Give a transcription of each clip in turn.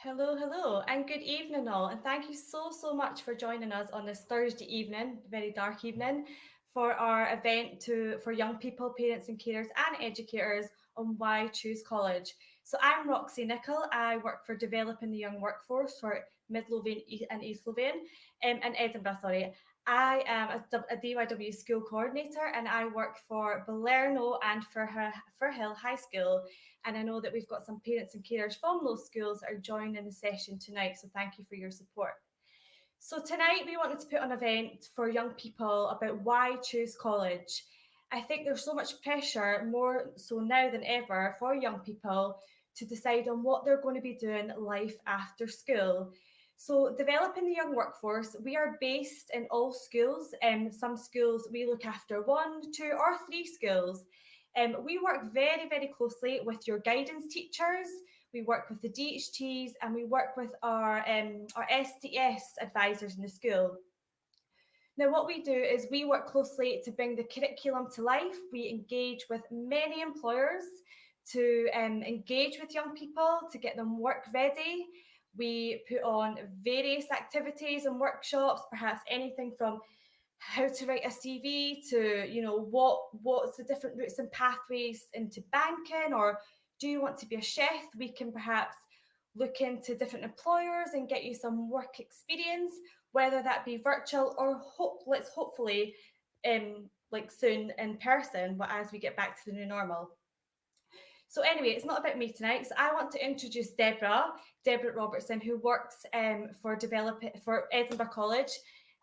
Hello, hello, and good evening, all. And thank you so much for joining us on this Thursday evening, very dark evening, for our event for young people, parents, and carers and educators on why choose college. So I'm Roxy Nicol. I work for developing the young workforce for Midlothian and East Lothian, in Edinburgh. Sorry, I am a DYW school coordinator, and I work for Balerno and for Hill High School. And I know that we've got some parents and carers from those schools that are joining the session tonight. So thank you for your support. So tonight we wanted to put on an event for young people about why choose college. I think there's so much pressure, more so now than ever, for young people to decide on what they're going to be doing life after school. So, developing the young workforce, we are based in all schools. Some schools we look after one, two, or three schools. We work very closely with your guidance teachers. We work with the DHTs, and we work with our STS advisors in the school. Now, what we do is we work closely to bring the curriculum to life. We engage with many employers to engage with young people to get them work ready. We put on various activities and workshops, perhaps anything from how to write a CV to, what's the different routes and pathways into banking, or do you want to be a chef? We can perhaps look into different employers and get you some work experience, whether that be virtual or let's hopefully like soon in person, but as we get back to the new normal. So anyway, it's not about me tonight. So I want to introduce Deborah Robertson, who works for Edinburgh College.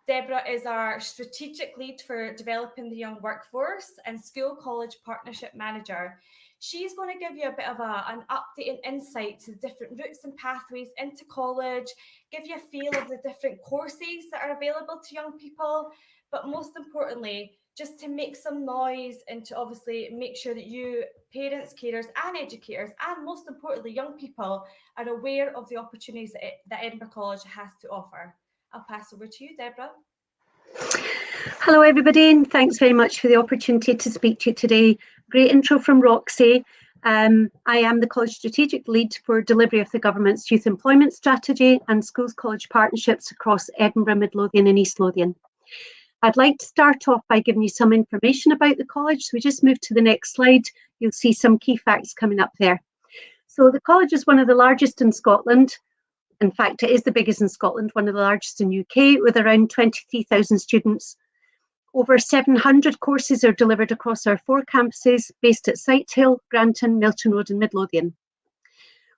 Deborah is our strategic lead for developing the young workforce and school college partnership manager. She's going to give you a bit of an update and insight to the different routes and pathways into college, give you a feel of the different courses that are available to young people, but most importantly, just to make some noise and to obviously make sure that you, parents, carers, and educators, and most importantly, young people, are aware of the opportunities that Edinburgh College has to offer. I'll pass over to you, Deborah. Hello, everybody, and thanks very much for the opportunity to speak to you today. Great intro from Roxy. I am the College Strategic Lead for delivery of the Government's Youth Employment Strategy and Schools-College partnerships across Edinburgh, Midlothian and East Lothian. I'd like to start off by giving you some information about the college. So we just move to the next slide. You'll see some key facts coming up there. So the college is one of the largest in Scotland. In fact, it is the biggest in Scotland, one of the largest in UK, with around 23,000 students. Over 700 courses are delivered across our 4 campuses based at Sighthill, Granton, Milton Road and Midlothian.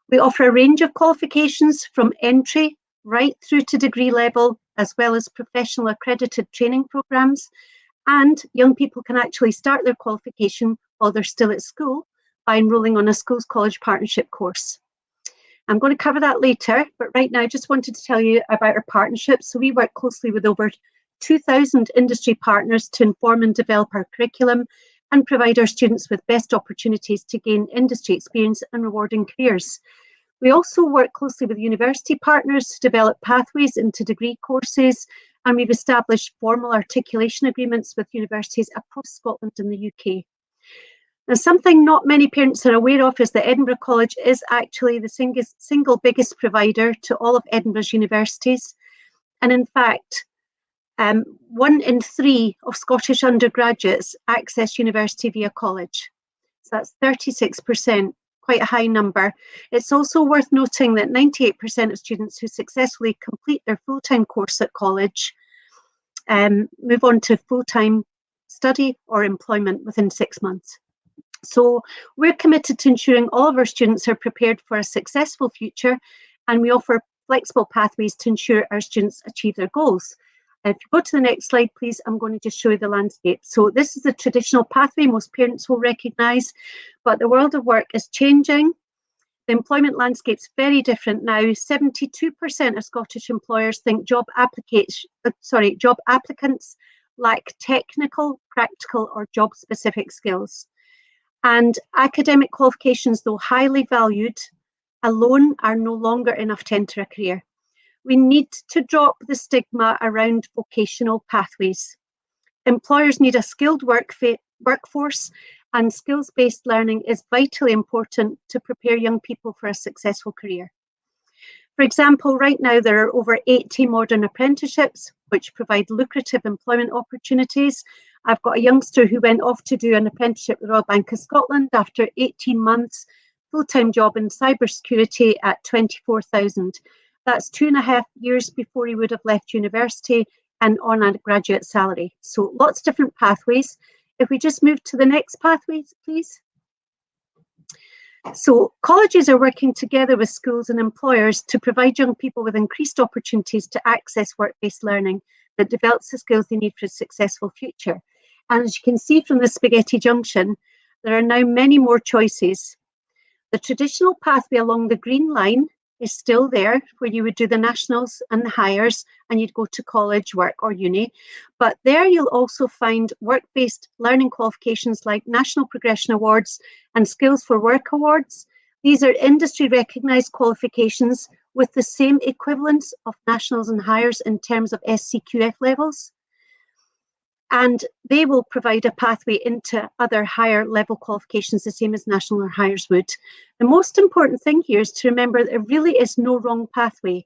We offer a range of qualifications from entry right through to degree level, as well as professional accredited training programmes. And young people can actually start their qualification while they're still at school by enrolling on a schools college partnership course. I'm going to cover that later, but right now I just wanted to tell you about our partnerships. So we work closely with over 2,000 industry partners to inform and develop our curriculum and provide our students with best opportunities to gain industry experience and rewarding careers. We also work closely with university partners to develop pathways into degree courses, and we've established formal articulation agreements with universities across Scotland and the UK. Now, something not many parents are aware of is that Edinburgh College is actually the single biggest provider to all of Edinburgh's universities. And in fact, 1 in 3 of Scottish undergraduates access university via college. So that's 36%. Quite a high number. It's also worth noting that 98% of students who successfully complete their full-time course at college move on to full-time study or employment within 6 months. So we're committed to ensuring all of our students are prepared for a successful future, and we offer flexible pathways to ensure our students achieve their goals. If you go to the next slide, please, I'm going to just show you the landscape. So this is a traditional pathway most parents will recognise, but the world of work is changing. The employment landscape's very different now. 72% of Scottish employers think job applicants lack technical, practical or job-specific skills. And academic qualifications, though highly valued, alone are no longer enough to enter a career. We need to drop the stigma around vocational pathways. Employers need a skilled workforce, and skills-based learning is vitally important to prepare young people for a successful career. For example, right now there are over 80 modern apprenticeships which provide lucrative employment opportunities. I've got a youngster who went off to do an apprenticeship with the Royal Bank of Scotland after 18 months, full-time job in cybersecurity at 24,000. That's 2.5 years before he would have left university and on a graduate salary. So lots of different pathways. If we just move to the next pathways, please. So colleges are working together with schools and employers to provide young people with increased opportunities to access work-based learning that develops the skills they need for a successful future. And as you can see from the Spaghetti Junction, there are now many more choices. The traditional pathway along the green line is still there, where you would do the nationals and the hires and you'd go to college, work or uni. But there you'll also find work-based learning qualifications like National Progression Awards and Skills for Work Awards. These are industry recognised qualifications with the same equivalence of nationals and hires in terms of SCQF levels. And they will provide a pathway into other higher level qualifications, the same as national or hires would. The most important thing here is to remember that there really is no wrong pathway.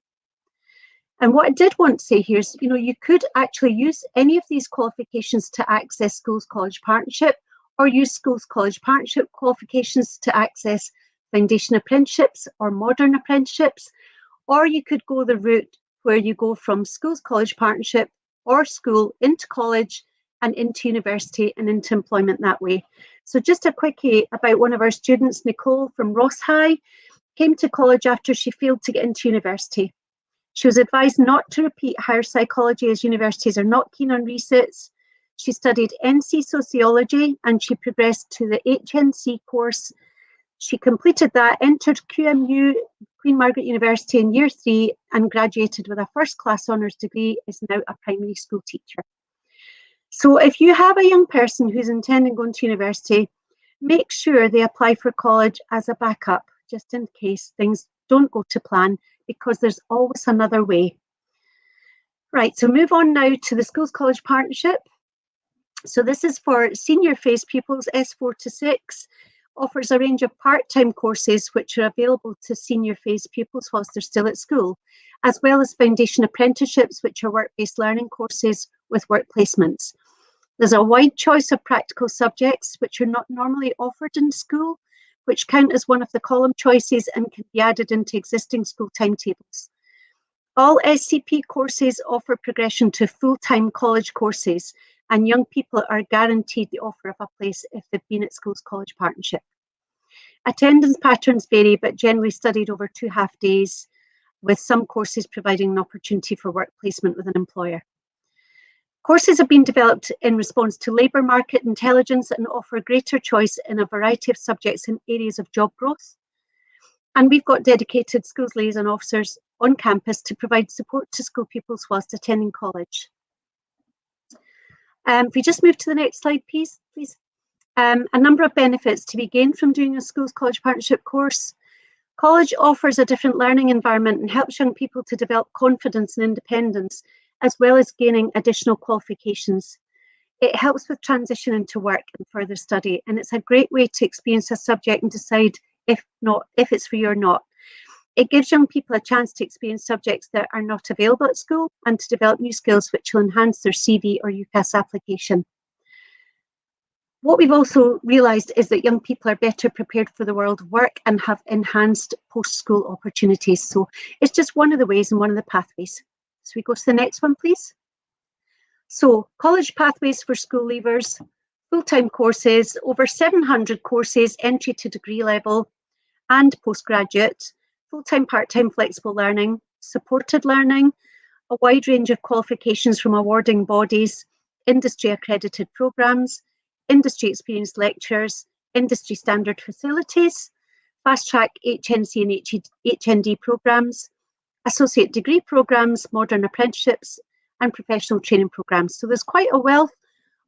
And what I did want to say here is, you could actually use any of these qualifications to access Schools College Partnership, or use Schools College Partnership qualifications to access foundation apprenticeships or modern apprenticeships, or you could go the route where you go from Schools College Partnership or school into college and into university and into employment that way. So just a quickie about one of our students, Nicole from Ross High, came to college after she failed to get into university. She was advised not to repeat higher psychology as universities are not keen on resits. She studied NC Sociology and she progressed to the HNC course. She completed that, entered QMU, Queen Margaret University in year 3 and graduated with a first class honours degree, is now a primary school teacher. So if you have a young person who's intending going to university, make sure they apply for college as a backup, just in case things don't go to plan, because there's always another way. Right, so move on now to the Schools College Partnership. So this is for senior phase pupils, S4 to 6, offers a range of part-time courses which are available to senior phase pupils whilst they're still at school, as well as foundation apprenticeships, which are work-based learning courses with work placements. There's a wide choice of practical subjects which are not normally offered in school, which count as one of the column choices and can be added into existing school timetables. All SCP courses offer progression to full-time college courses, and young people are guaranteed the offer of a place if they've been at Schools College Partnership. Attendance patterns vary, but generally studied over 2 half days, with some courses providing an opportunity for work placement with an employer. Courses have been developed in response to labour market intelligence and offer greater choice in a variety of subjects in areas of job growth. And we've got dedicated schools liaison officers on campus to provide support to school pupils whilst attending college. If we just move to the next slide, please. A number of benefits to be gained from doing a Schools College Partnership course. College offers a different learning environment and helps young people to develop confidence and independence, as well as gaining additional qualifications. It helps with transition into work and further study, and it's a great way to experience a subject and decide if it's for you or not. It gives young people a chance to experience subjects that are not available at school and to develop new skills which will enhance their CV or UCAS application. What we've also realised is that young people are better prepared for the world of work and have enhanced post-school opportunities. So it's just one of the ways and one of the pathways. So we go to the next one, please. So college pathways for school leavers, full-time courses, over 700 courses, entry to degree level and postgraduate, full-time, part-time flexible learning, supported learning, a wide range of qualifications from awarding bodies, industry accredited programmes, industry experienced lecturers, industry standard facilities, fast-track HNC and HND programmes, associate degree programmes, modern apprenticeships, and professional training programmes. So there's quite a wealth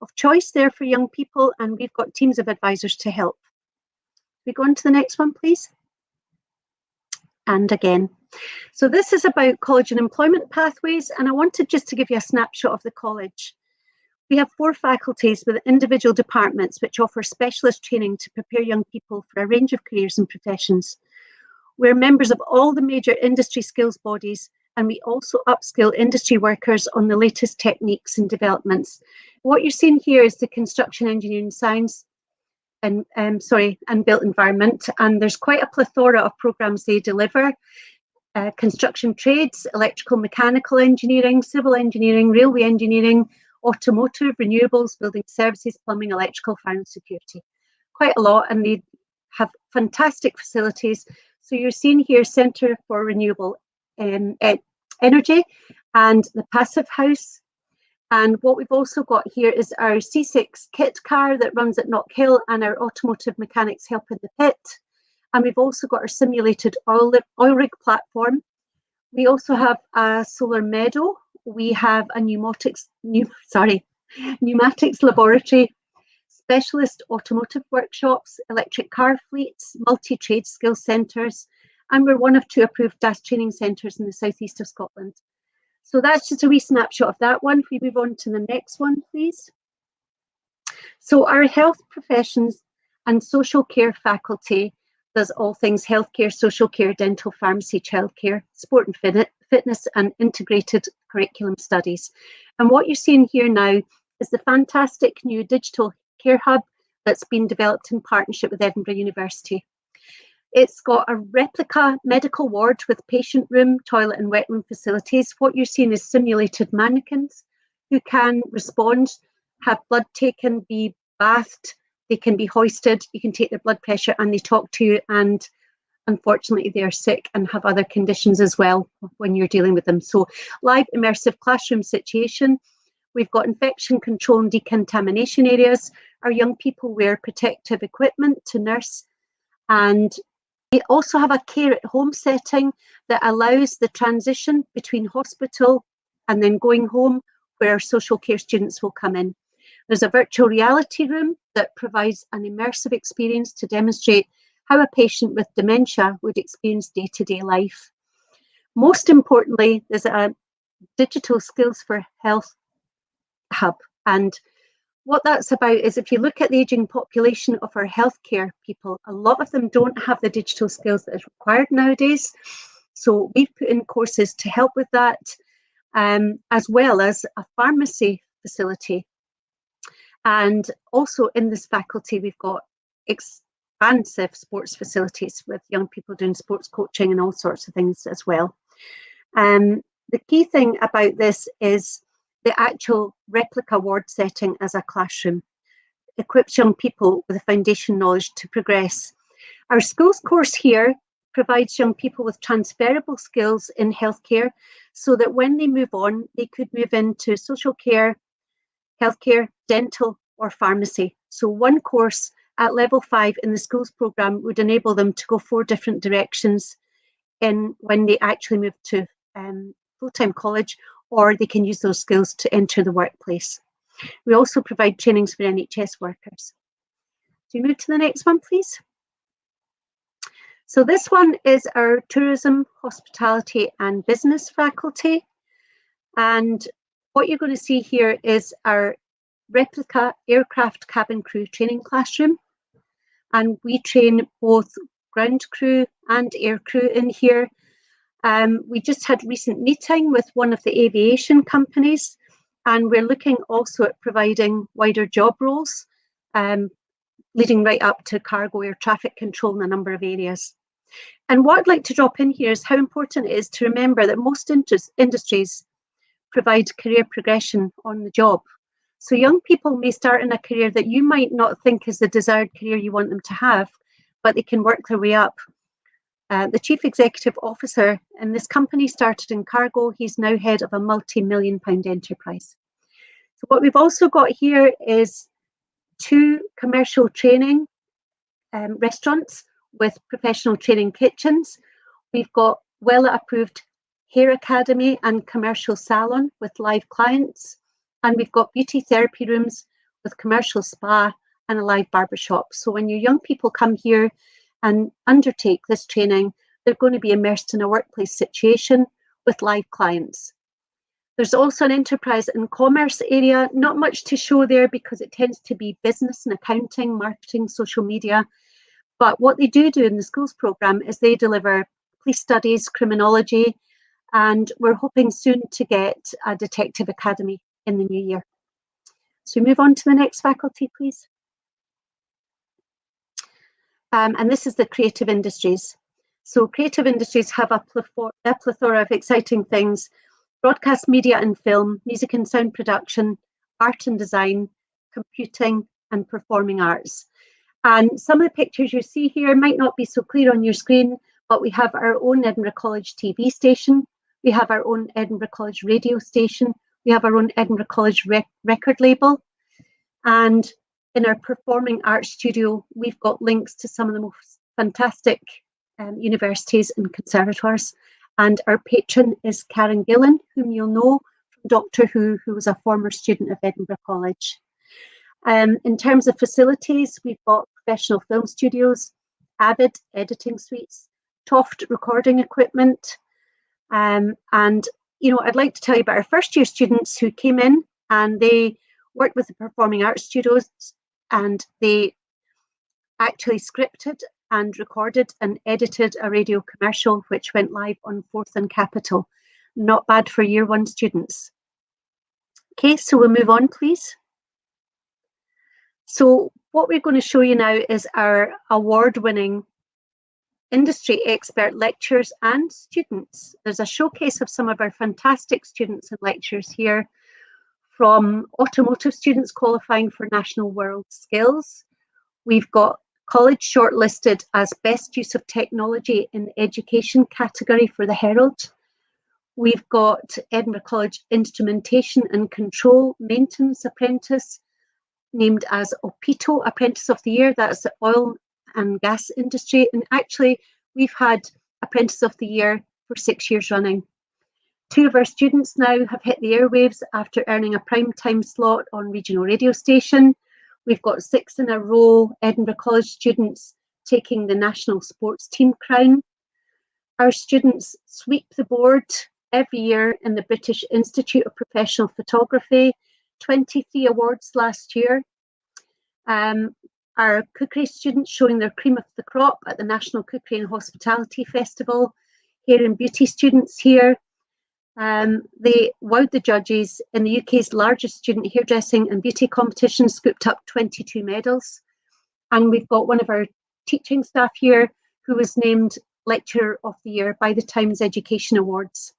of choice there for young people, and we've got teams of advisors to help. We go on to the next one, please. And again. So this is about college and employment pathways, and I wanted just to give you a snapshot of the college. We have 4 faculties with individual departments which offer specialist training to prepare young people for a range of careers and professions. We're members of all the major industry skills bodies, and we also upskill industry workers on the latest techniques and developments. What you're seeing here is the construction engineering science and built environment, and there's quite a plethora of programs they deliver. Construction trades, electrical, mechanical engineering, civil engineering, railway engineering, automotive, renewables, building services, plumbing, electrical, fire and security. Quite a lot, and they have fantastic facilities. So you're seeing here Centre for Renewable Energy and the Passive House. And what we've also got here is our C6 kit car that runs at Knockhill and our automotive mechanics help in the pit. And we've also got our simulated oil rig platform. We also have a solar meadow. We have a pneumatics laboratory, specialist automotive workshops, electric car fleets, multi-trade skills centres, and we're one of 2 approved DAS training centres in the southeast of Scotland. So that's just a wee snapshot of that one. If we move on to the next one, please. So our health professions and social care faculty does all things healthcare, social care, dental, pharmacy, childcare, sport and fitness, and integrated curriculum studies. And what you're seeing here now is the fantastic new digital care hub that's been developed in partnership with Edinburgh University. It's got a replica medical ward with patient room, toilet and wet room facilities. What you're seeing is simulated mannequins who can respond, have blood taken, be bathed, they can be hoisted, you can take their blood pressure and they talk to you, and unfortunately they're sick and have other conditions as well when you're dealing with them. So live immersive classroom situation. We've got infection control and decontamination areas. Our young people wear protective equipment to nurse, and we also have a care at home setting that allows the transition between hospital and then going home, where our social care students will come in. There's a virtual reality room that provides an immersive experience to demonstrate how a patient with dementia would experience day-to-day life. Most importantly, there's a digital skills for health hub. And what that's about is, if you look at the ageing population of our healthcare people, a lot of them don't have the digital skills that is required nowadays. So we've put in courses to help with that, as well as a pharmacy facility. And also in this faculty, we've got expansive sports facilities with young people doing sports coaching and all sorts of things as well. The key thing about this is the actual replica ward setting as a classroom equips young people with the foundation knowledge to progress. Our schools course here provides young people with transferable skills in healthcare so that when they move on, they could move into social care, healthcare, dental or pharmacy. So one course at level 5 in the schools programme would enable them to go 4 different directions when they actually move to full-time college, or they can use those skills to enter the workplace. We also provide trainings for NHS workers. Do you move to the next one, please? So this one is our tourism, hospitality and business faculty. And what you're going to see here is our replica aircraft cabin crew training classroom. And we train both ground crew and air crew in here. We just had a recent meeting with one of the aviation companies, and we're looking also at providing wider job roles, leading right up to cargo air traffic control in a number of areas. And what I'd like to drop in here is how important it is to remember that most industries provide career progression on the job. So young people may start in a career that you might not think is the desired career you want them to have, but they can work their way up. The chief executive officer in this company started in cargo. He's now head of a multi-million-pound enterprise. So what we've also got here is 2 commercial training restaurants with professional training kitchens. We've got WELA-approved hair academy and commercial salon with live clients. And we've got beauty therapy rooms with commercial spa and a live barbershop. So when your young people come here and undertake this training, they're going to be immersed in a workplace situation with live clients. There's also an enterprise and commerce area, not much to show there because it tends to be business and accounting, marketing, social media. But what they do in the schools programme is they deliver police studies, criminology, and we're hoping soon to get a detective academy in the new year. So move on to the next faculty, please. And this is the creative industries. So creative industries have a plethora of exciting things: broadcast media and film, music and sound production, art and design, computing, and performing arts. And some of the pictures you see here might not be so clear on your screen, but we have our own Edinburgh College TV station, we have our own Edinburgh College radio station, we have our own Edinburgh College record label, and in our performing arts studio, we've got links to some of the most fantastic universities and conservatoires. And our patron is Karen Gillan, whom you'll know from Doctor Who was a former student of Edinburgh College. In terms of facilities, we've got professional film studios, Avid editing suites, Toft recording equipment, and I'd like to tell you about our first year students who came in and they worked with the performing arts studios, and they actually scripted and recorded and edited a radio commercial which went live on 4th and Capitol. Not bad for year one students. Okay, so we'll move on, please. So what we're going to show you now is our award-winning industry expert lecturers and students. There's a showcase of some of our fantastic students and lecturers here, from automotive students qualifying for National World Skills. We've got college shortlisted as Best Use of Technology in the Education category for the Herald. We've got Edinburgh College Instrumentation and Control Maintenance Apprentice, named as OPITO Apprentice of the Year. That's the oil and gas industry. And actually, we've had Apprentice of the Year for 6 years running. 2 of our students now have hit the airwaves after earning a prime time slot on regional radio station. We've got 6 in a row Edinburgh College students taking the national sports team crown. Our students sweep the board every year in the British Institute of Professional Photography, 23 awards last year. Our cookery students showing their cream of the crop at the National Cookery and Hospitality Festival. Hair and beauty students here. They wowed the judges in the UK's largest student hairdressing and beauty competition, scooped up 22 medals. And we've got one of our teaching staff here who was named Lecturer of the Year by the Times Education Awards.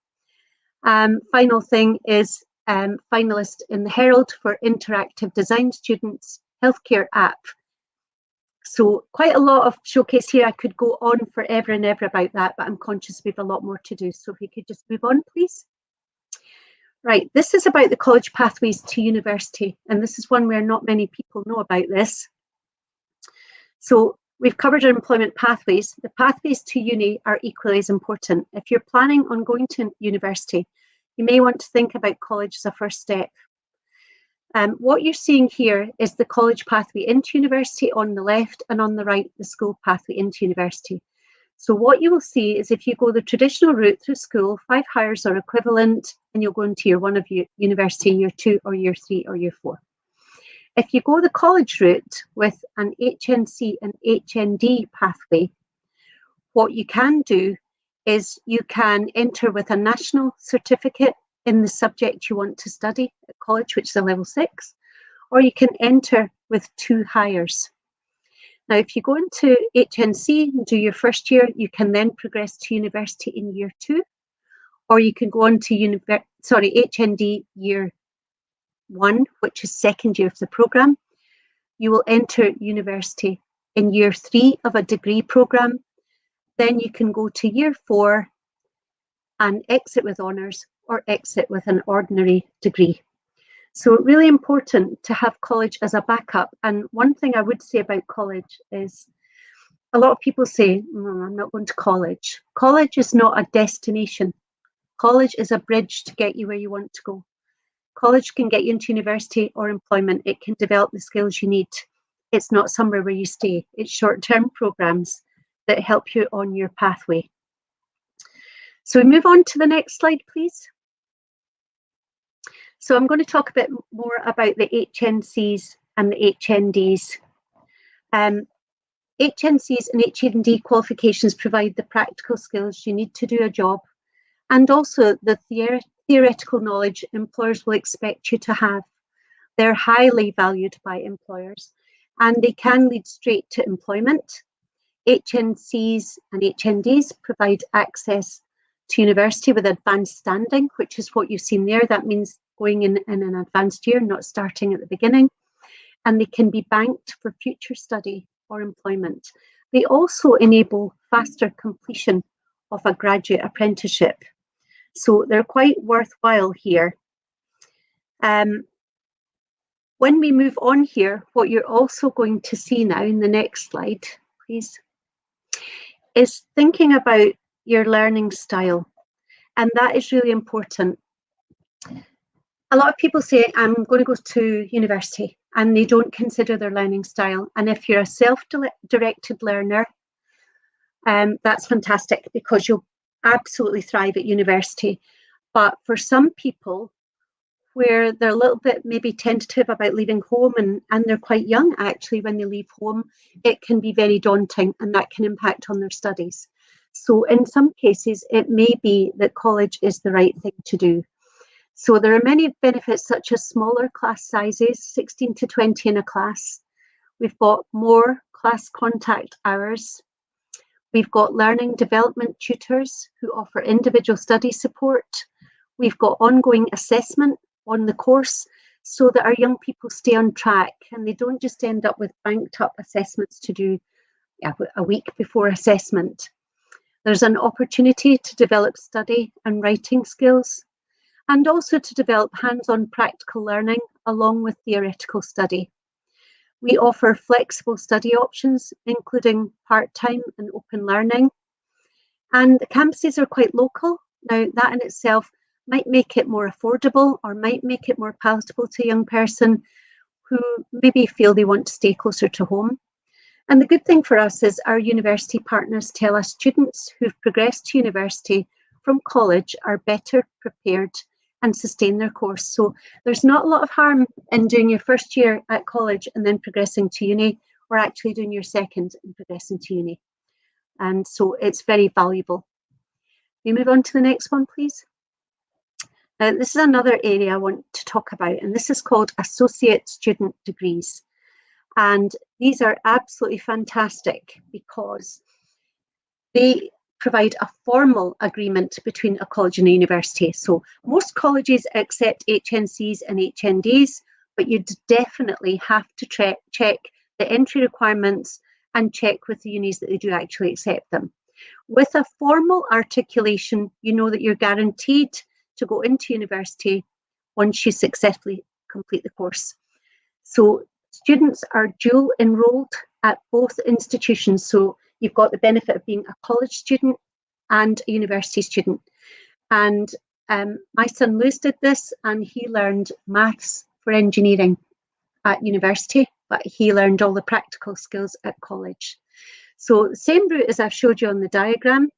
Final thing is finalist in the Herald for Interactive Design Students Healthcare app. So quite a lot of showcase here. I could go on forever and ever about that, but I'm conscious we have a lot more to do. So if we could just move on, please. Right, this is about the college pathways to university, and this is one where not many people know about this. So we've covered our employment pathways. The pathways to uni are equally as important. If you're planning on going to university, you may want to think about college as a first step. What you're seeing here is the college pathway into university on the left, and on the right, the school pathway into university. So what you will see is if you go the traditional route through school, 5 hires are equivalent, and you'll go into year 1 of university, year 2 or year 3 or year 4. If you go the college route with an HNC and HND pathway, what you can do is you can enter with a national certificate in the subject you want to study at college, which is a level 6, or you can enter with 2 hires. Now, if you go into HNC and do your first year, you can then progress to university in year 2, or you can go on to HND year 1, which is second year of the programme. You will enter university in year 3 of a degree programme. Then you can go to year 4 and exit with honours or exit with an ordinary degree. So really important to have college as a backup. And one thing I would say about college is a lot of people say, I'm not going to college. College is not a destination. College is a bridge to get you where you want to go. College can get you into university or employment. It can develop the skills you need. It's not somewhere where you stay. It's short-term programs that help you on your pathway. So we move on to the next slide, please. So I'm going to talk a bit more about the HNCs and the HNDs. HNCs and HND qualifications provide the practical skills you need to do a job, and also the theoretical knowledge employers will expect you to have. They're highly valued by employers, and they can lead straight to employment. HNCs and HNDs provide access to university with advanced standing, which is what you've seen there. That means going in an advanced year, not starting at the beginning. And they can be banked for future study or employment. They also enable faster completion of a graduate apprenticeship. So they're quite worthwhile here. When we move on here, what you're also going to see now in the next slide, please, is thinking about your learning style. And that is really important. A lot of people say, I'm going to go to university, and they don't consider their learning style. And if you're a self-directed learner, that's fantastic, because you'll absolutely thrive at university. But for some people, where they're a little bit maybe tentative about leaving home, and they're quite young actually when they leave home, it can be very daunting, and that can impact on their studies. So in some cases, it may be that college is the right thing to do. So there are many benefits, such as smaller class sizes, 16 to 20 in a class. We've got more class contact hours. We've got learning development tutors who offer individual study support. We've got ongoing assessment on the course, so that our young people stay on track and they don't just end up with banked up assessments to do a week before assessment. There's an opportunity to develop study and writing skills, and also to develop hands-on practical learning along with theoretical study. We offer flexible study options, including part-time and open learning. And the campuses are quite local. Now, that in itself might make it more affordable, or might make it more palatable to a young person who maybe feel they want to stay closer to home. And the good thing for us is our university partners tell us students who've progressed to university from college are better prepared and sustain their course. So there's not a lot of harm in doing your first year at college and then progressing to uni, or actually doing your second and progressing to uni. And so it's very valuable. We move on to the next one, please. This is another area I want to talk about, and this is called associate student degrees. And these are absolutely fantastic because they provide a formal agreement between a college and a university. So most colleges accept HNCs and HNDs, but you definitely have to check the entry requirements and check with the unis that they do actually accept them. With a formal articulation, you know that you're guaranteed to go into university once you successfully complete the course. So students are dual enrolled at both institutions. So you've got the benefit of being a college student and a university student. And my son Lewis did this, and he learned maths for engineering at university, but he learned all the practical skills at college. So the same route as I've showed you on the diagram.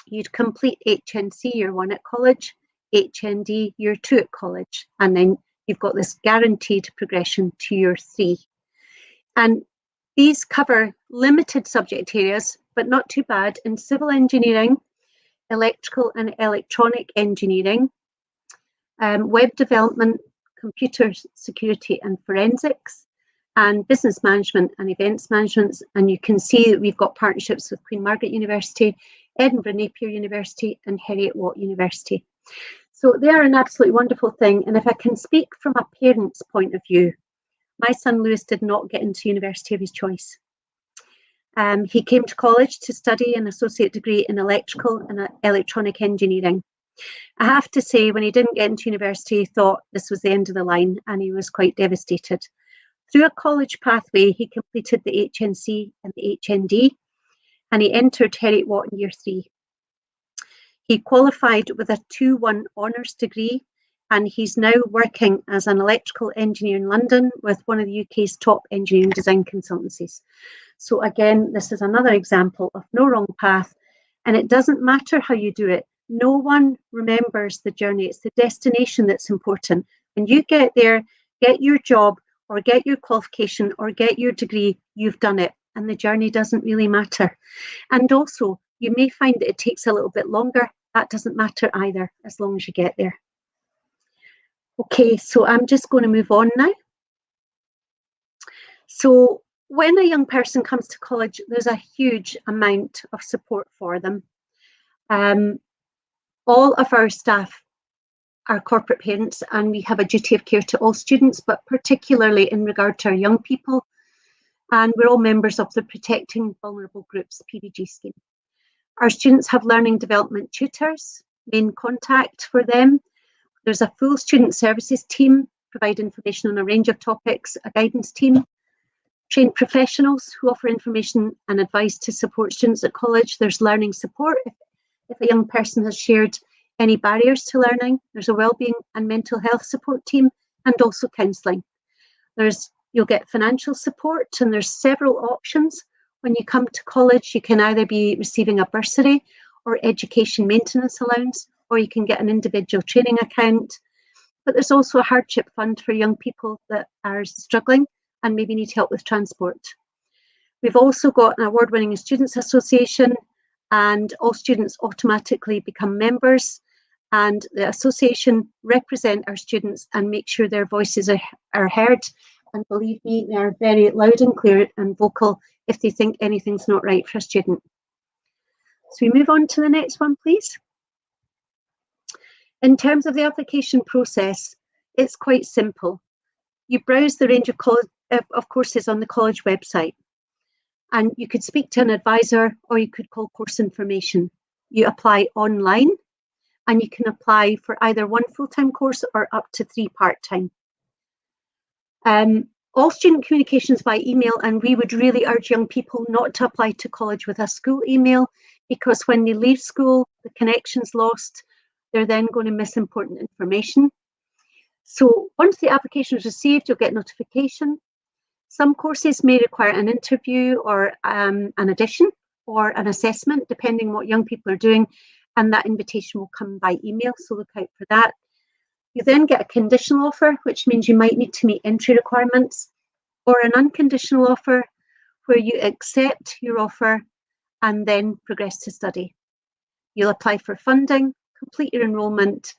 You'd complete HNC year 1 at college, HND year 2 at college, and then you've got this guaranteed progression to year 3. And these cover limited subject areas, but not too bad, in civil engineering, electrical and electronic engineering, web development, computer security and forensics, and business management and events management. And you can see that we've got partnerships with Queen Margaret University, Edinburgh Napier University, and Heriot Watt University. So they are an absolutely wonderful thing. And if I can speak from a parent's point of view, my son Lewis did not get into university of his choice. He came to college to study an associate degree in electrical and electronic engineering. I have to say, when he didn't get into university, he thought this was the end of the line, and he was quite devastated. Through a college pathway, he completed the HNC and the HND, and he entered Heriot Watt in year 3. He qualified with a 2-1 honours degree, and he's now working as an electrical engineer in London with one of the UK's top engineering design consultancies. So again, this is another example of no wrong path, and it doesn't matter how you do it. No one remembers the journey. It's the destination that's important. When you get there, get your job or get your qualification or get your degree, you've done it. and the journey doesn't really matter. And also, you may find that it takes a little bit longer. That doesn't matter either, as long as you get there. Okay, so I'm just going to move on now. So when a young person comes to college, there's a huge amount of support for them. All of our staff are corporate parents, and we have a duty of care to all students, but particularly in regard to our young people. And we're all members of the Protecting Vulnerable Groups PVG scheme. Our students have learning development tutors, main contact for them. There's a full student services team, provide information on a range of topics, a guidance team, trained professionals who offer information and advice to support students at college. There's learning support if a young person has shared any barriers to learning. There's a wellbeing and mental health support team, and also counselling. You'll get financial support, and there's several options. When you come to college, you can either be receiving a bursary or education maintenance allowance, or you can get an individual training account. But there's also a hardship fund for young people that are struggling and maybe need help with transport. We've also got an award-winning Students Association, and all students automatically become members, and the association represent our students and make sure their voices are heard. And believe me, they are very loud and clear and vocal if they think anything's not right for a student. So we move on to the next one, please. In terms of the application process, it's quite simple. You browse the range of courses on the college website, and you could speak to an advisor, or you could call course information. You apply online, and you can apply for either one full-time course or up to 3 part-time. All student communications by email, and we would really urge young people not to apply to college with a school email, because when they leave school, the connection's lost. They're then going to miss important information. So once the application is received, you'll get notification. Some courses may require an interview or an addition or an assessment, depending on what young people are doing, and that invitation will come by email, so look out for that. You then get a conditional offer, which means you might need to meet entry requirements, or an unconditional offer where you accept your offer and then progress to study. You'll apply for funding, complete your enrolment,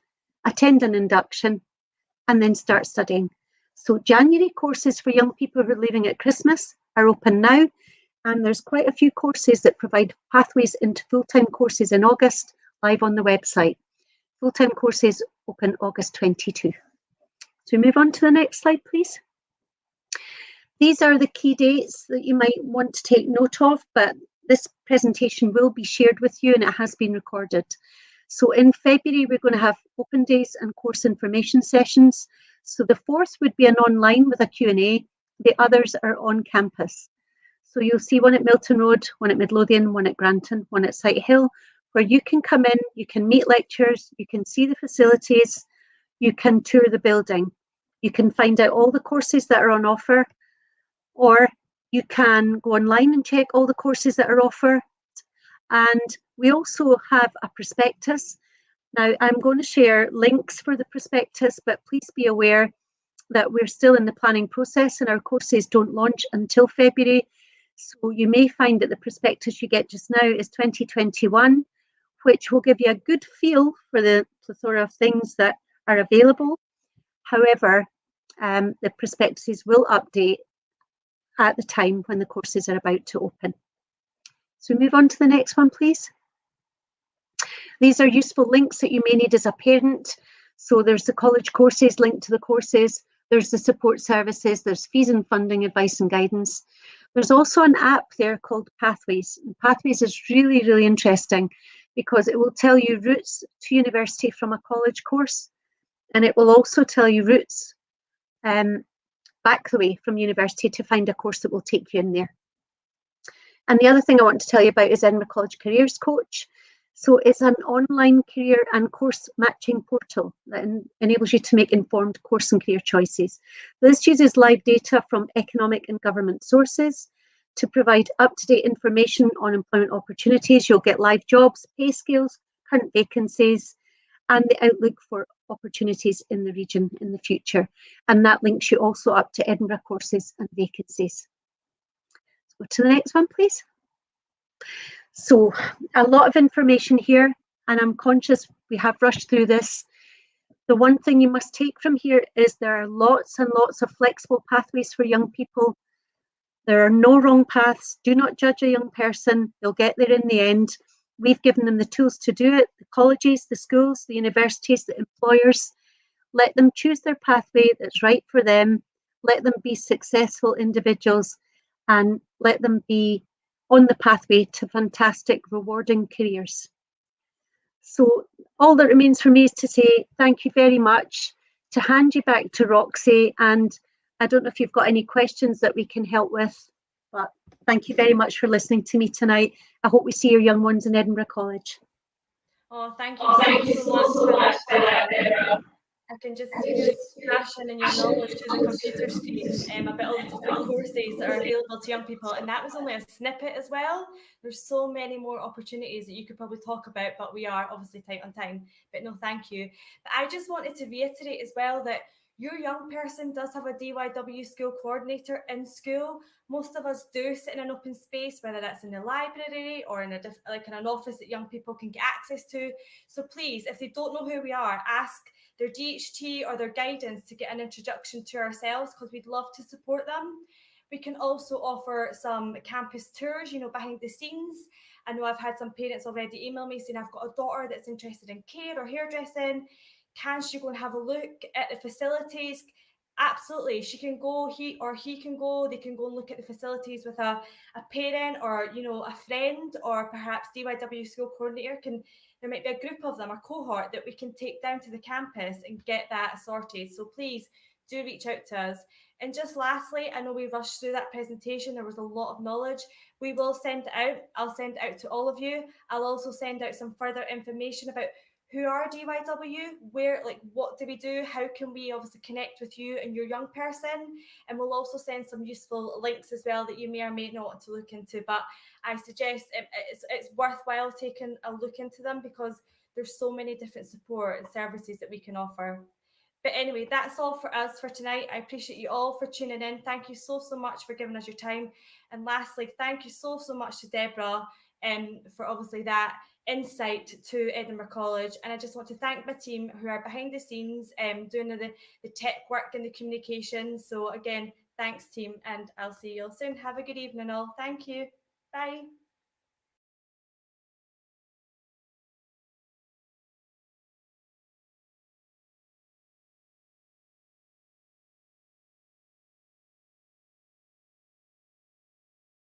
attend an induction, and then start studying. So January courses for young people who are leaving at Christmas are open now, and there's quite a few courses that provide pathways into full-time courses in August, live on the website. Full-time courses open August 22. So we move on to the next slide, please. These are the key dates that you might want to take note of, but this presentation will be shared with you, and it has been recorded. So in February, we're going to have open days and course information sessions. So the 4th would be an online with a Q&A. The others are on campus. So you'll see one at Milton Road, one at Midlothian, one at Granton, one at Sighthill, where you can come in, you can meet lecturers, you can see the facilities, you can tour the building, you can find out all the courses that are on offer, or you can go online and check all the courses that are offered. And we also have a prospectus. Now, I'm going to share links for the prospectus, but please be aware that we're still in the planning process and our courses don't launch until February. So you may find that the prospectus you get just now is 2021, which will give you a good feel for the plethora of things that are available. However, the prospectuses will update at the time when the courses are about to open. So move on to the next one, please. These are useful links that you may need as a parent. So there's the college courses linked to the courses, there's the support services, there's fees and funding, advice and guidance. There's also an app there called Pathways. And Pathways is really, really interesting because it will tell you routes to university from a college course, and it will also tell you routes back the way from university to find a course that will take you in there. And the other thing I want to tell you about is Edinburgh College Careers Coach. So it's an online career and course matching portal that enables you to make informed course and career choices. This uses live data from economic and government sources to provide up-to-date information on employment opportunities. You'll get live jobs, pay scales, current vacancies, and the outlook for opportunities in the region in the future. And that links you also up to Edinburgh courses and vacancies. Go to the next one, please. So a lot of information here, and I'm conscious we have rushed through this. The one thing you must take from here is there are lots and lots of flexible pathways for young people. There are no wrong paths. Do not judge a young person. They'll get there in the end. We've given them the tools to do it. The colleges, the schools, the universities, the employers. Let them choose their pathway that's right for them. Let them be successful individuals and let them be on the pathway to fantastic, rewarding careers. So all that remains for me is to say thank you very much, to hand you back to Roxy, and I don't know if you've got any questions that we can help with, but thank you very much for listening to me tonight. I hope we see your young ones in Edinburgh College. Oh, thank you so much for that, Deborah. I can just feel your passion and your knowledge through the computer screen about all the different courses that are available to young people. And that was only a snippet as well. There's so many more opportunities that you could probably talk about, but we are obviously tight on time. But no, thank you. But I just wanted to reiterate as well that your young person does have a DYW school coordinator in school. Most of us do sit in an open space, whether that's in the library or in like in an office that young people can get access to. So please, if they don't know who we are, ask their DHT or their guidance to get an introduction to ourselves, because we'd love to support them. We can also offer some campus tours, behind the scenes. I know I've had some parents already email me saying I've got a daughter that's interested in care or hairdressing. Can she go and have a look at the facilities? Absolutely, she can go, he or he can go, they can go and look at the facilities with a parent or a friend, or perhaps DYW school coordinator can, there might be a group of them, a cohort that we can take down to the campus and get that sorted. So please do reach out to us. And just lastly, I know we rushed through that presentation, there was a lot of knowledge. We will send it out, I'll send it out to all of you. I'll also send out some further information about who are DYW, where, like, what do we do, how can we obviously connect with you and your young person, and we'll also send some useful links as well that you may or may not want to look into. But I suggest it's worthwhile taking a look into them, because there's so many different support and services that we can offer. But anyway, that's all for us for tonight. I appreciate you all for tuning in. Thank you so much for giving us your time. And lastly, thank you so much to Deborah for obviously that insight to Edinburgh College. And I just want to thank my team who are behind the scenes doing the tech work and the communications. So again, thanks team, and I'll see you all soon. Have a good evening all. Thank you. Bye.